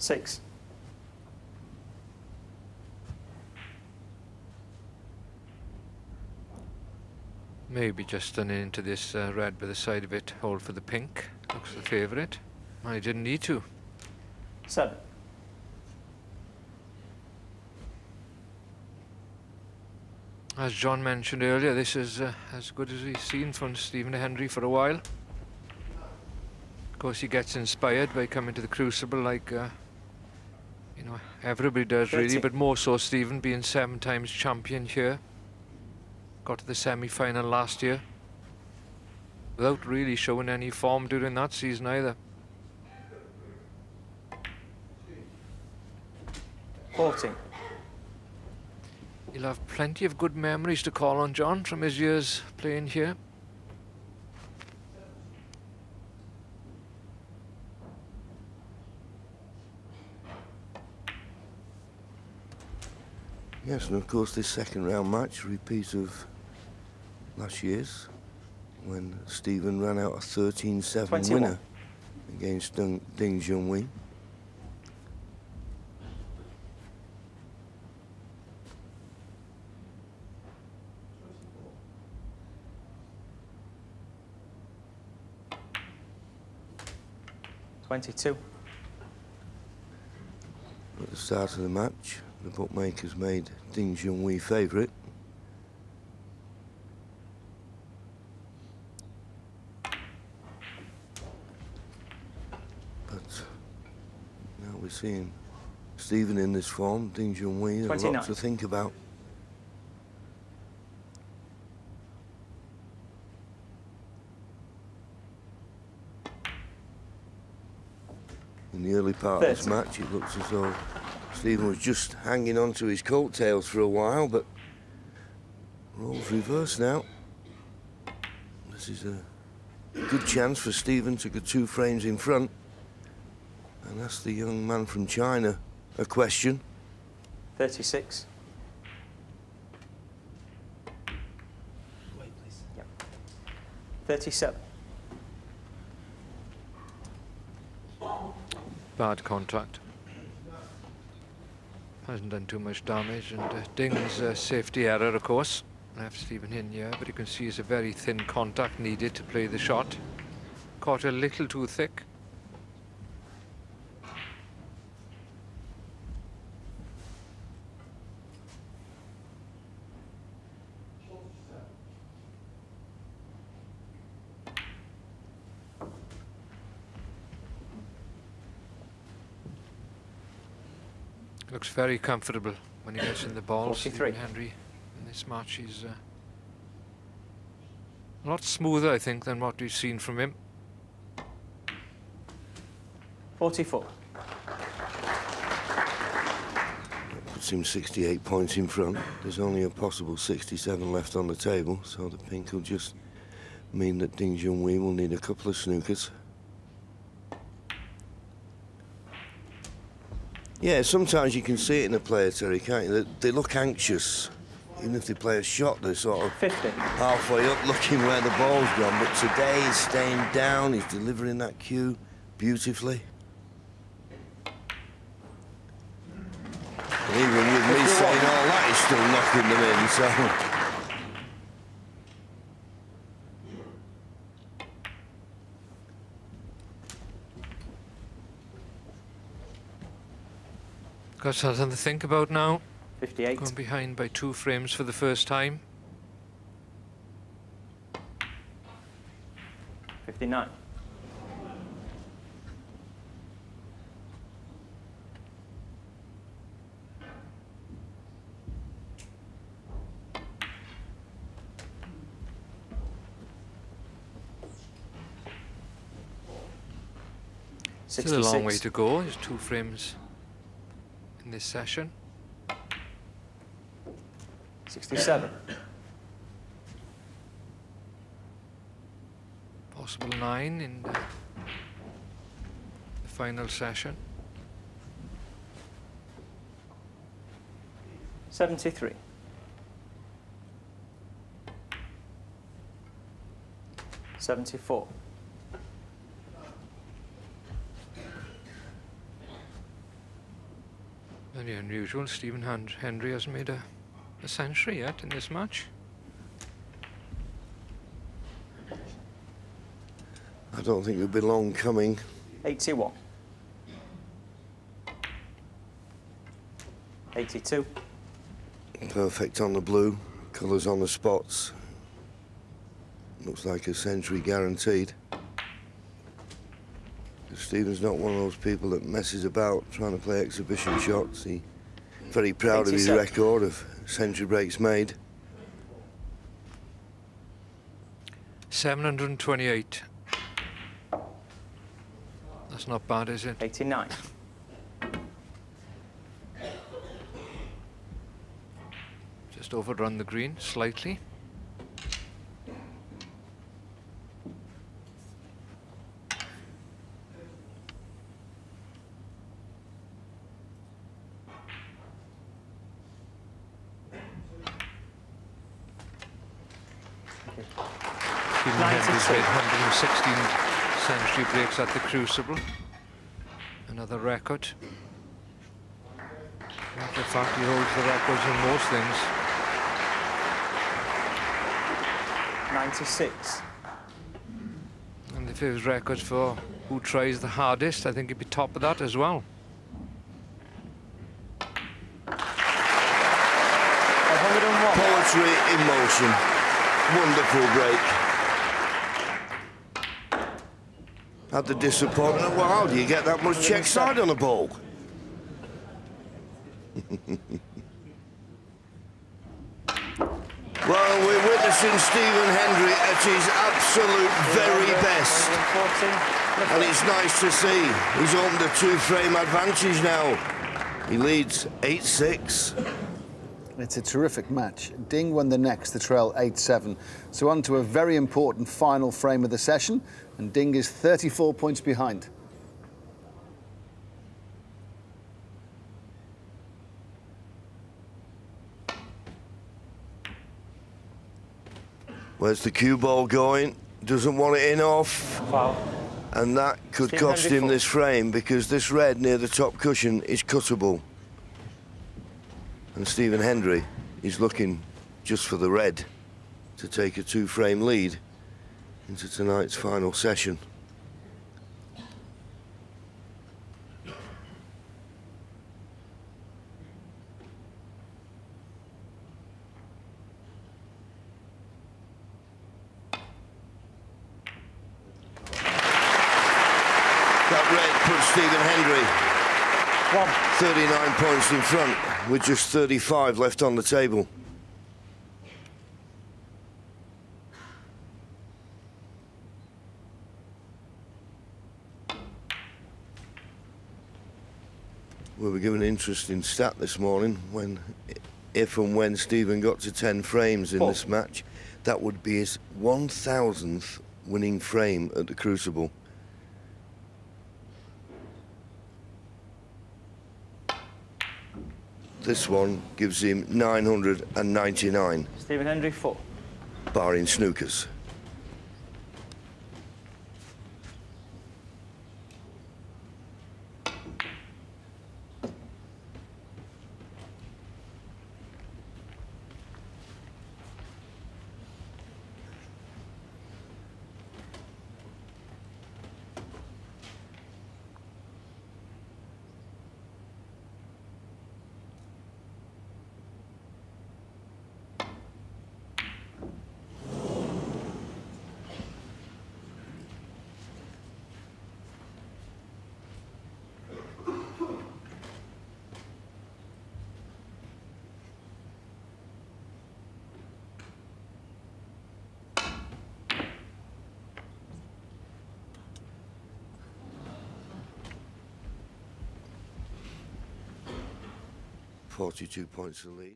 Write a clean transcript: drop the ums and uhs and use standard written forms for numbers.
6. Maybe just stunning into this red by the side of it. Hold for the pink. Looks the favourite. I didn't need to. 7. As John mentioned earlier, this is as good as he's seen from Stephen Hendry for a while. Of course, he gets inspired by coming to the Crucible like, you know, everybody does 30. really, but more so Stephen being 7 times champion here. Got to the semi-final last year without really showing any form during that season either. 40. He'll have plenty of good memories to call on, John, from his years playing here. Yes, and of course this second round match, repeat of last year's, when Stephen ran out a 13-7 winner against Ding Junhui. At the start of the match, the bookmakers made Ding Junhui favourite. But now we're seeing Stephen in this form, Ding Junhui, a lot to think about. In the early part of this match, it looks as though Stephen was just hanging on to his coattails for a while, but roles reversed now. This is a good chance for Stephen to go 2 frames in front and ask the young man from China a question. 36. Wait, please. Yep. 37. Bad contact. Hasn't done too much damage, and Ding's safety error, of course, left Stephen in here, but you can see it's a very thin contact needed to play the shot. Caught a little too thick. Looks very comfortable when he gets in the balls. 43. Hendry in this match, he's a lot smoother, I think, than what we've seen from him. 44. Puts him 68 points in front. There's only a possible 67 left on the table, so the pink will just mean that Ding Junhui will need a couple of snookers. Yeah, sometimes you can see it in a player, Terry, can't you? They look anxious. Even if they play a shot, they're sort of 50. halfway up looking where the ball's gone. But today he's staying down, he's delivering that cue beautifully. And even with me saying all that, he's still knocking them in, so... Got something to think about now. 58. Going behind by 2 frames for the first time. 59. Still a long way to go. There's 2 frames in this session. 67. Possible 9 in the final session. 73. 74. Very unusual. Stephen Hendry hasn't made a century yet in this match. I don't think it'll be long coming. 81. 82. Perfect on the blue, colours on the spots. Looks like a century guaranteed. Stephen's not one of those people that messes about trying to play exhibition shots. He's very proud of his record of century breaks made. 728. That's not bad, is it? 89. Just overrun the green slightly. Stephen Hendry's made 116 century breaks at the Crucible. Another record. Matter of fact, he holds the records in most things. 96. And if it was records for who tries the hardest, I think he'd be top of that as well. 101. Poetry in motion. Wonderful break. Had the disappointment. Well, how do you get that much check side on a ball? Well, we're witnessing Stephen Hendry at his absolute very best. And it's nice to see. He's opened a 2-frame advantage now. He leads 8-6. It's a terrific match. Ding won the next, the trail 8-7. So on to a very important final frame of the session, and Ding is 34 points behind. Where's the cue ball going? Doesn't want it in off. Foul. And that could Stephen cost Hendry him this frame because this red near the top cushion is cuttable. And Stephen Hendry is looking just for the red to take a 2-frame lead into tonight's final session. That red puts Stephen Hendry 39 points in front with just 35 left on the table. We were given an interesting stat this morning when, if and when Stephen got to 10 frames in this match, that would be his 1000th winning frame at the Crucible. This one gives him 999. Stephen Hendry 4. Barring snookers. .42 points to lead.